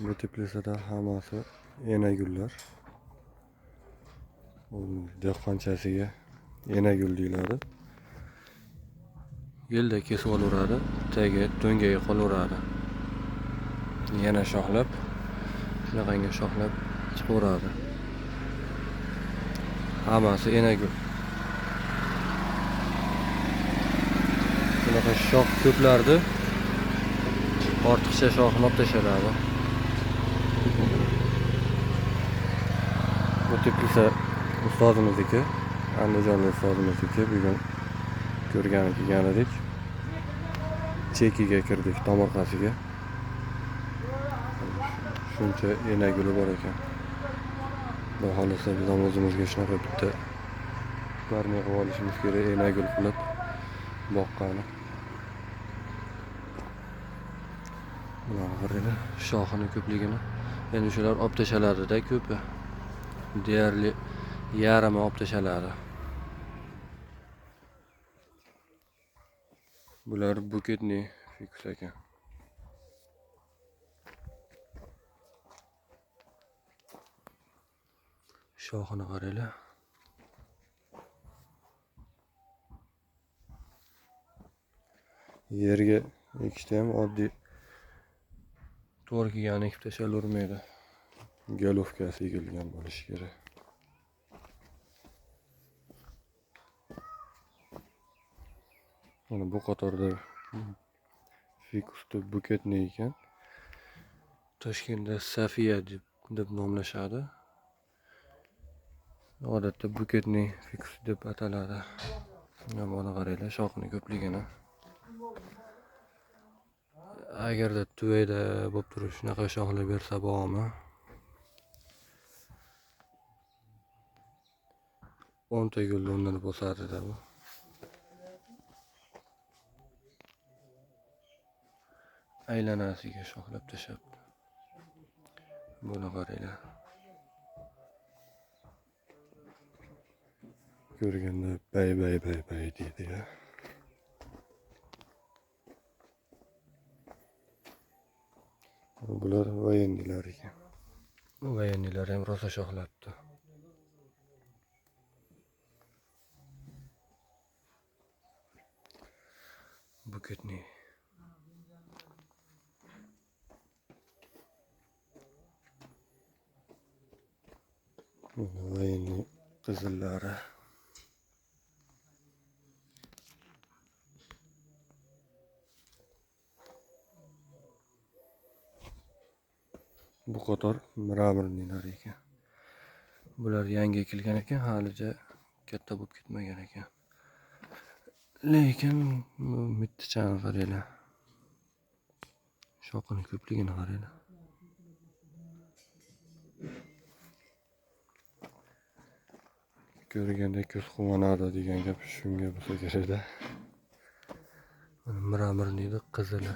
Bu teplisida hammasi enagullar. Dehqonchasiga enagul deyiladi. Yilda kesib olaveradi, tagi do'ngaga qolaveradi. Yana shoxlab, shunaqangi shoxlab chiqaveradi. Hammasi enagul. Bunaqa shox ko'plardi. Ortiqcha shoxni olib tashladi. Bu teplisa ustozimizniki, Andijonlik ustozimizniki. Bugun ko'rgan edik. Chekiga kirdik, tomorqasiga. Shuncha enaguli bor ekan. Bu holisa biz ham o'zimizga shunaqa bitta barni qilib olishimiz kerak, enagul qilib boqqani. Mana qaranglar, shoxini ko'pligini. Endi shular olib tashalarida ko'pi. Deyarli yarimi olib tashaladi. Bular buketniy fikus ekan. Shoxini qaranglar. Yerga ekishda ham oddiy to'g'ri kelgan ekib tashavermaydi. Galovkasi egilgan bo'lishi kerak. Mana bu qatorda fikusda buketniy ekan. Toshkentda Safiya deb nomlashadi. Odatda buketniy fikus deb ataladi. Mana qaranglar, shoxini ko'pligini. Agarda tuvayda bo'lib turib shunaqa shoxlar bersa bormi? 10 ta gulni o'rnini bosadi bu. Aylanasiga shoxlab tashabdi. Buni qaranglar. Ko'rganda bay deydi ya. Bular voyennilar ekan. Voyennilar ham rosa shoxlabdi. Buketniy. Voyenniy qizillari. Bu qator miramirnilar ekan. Bular yangi ekilgan ekan, halicha katta bo'lib ketmagan ekan. Lekin mittichani qaranglar. Shoxini ko'pligini qaranglar. Ko'rganda ko'z quvonadi degan gap shunga bo'lsa kerak-da. Miramirniydi qizili.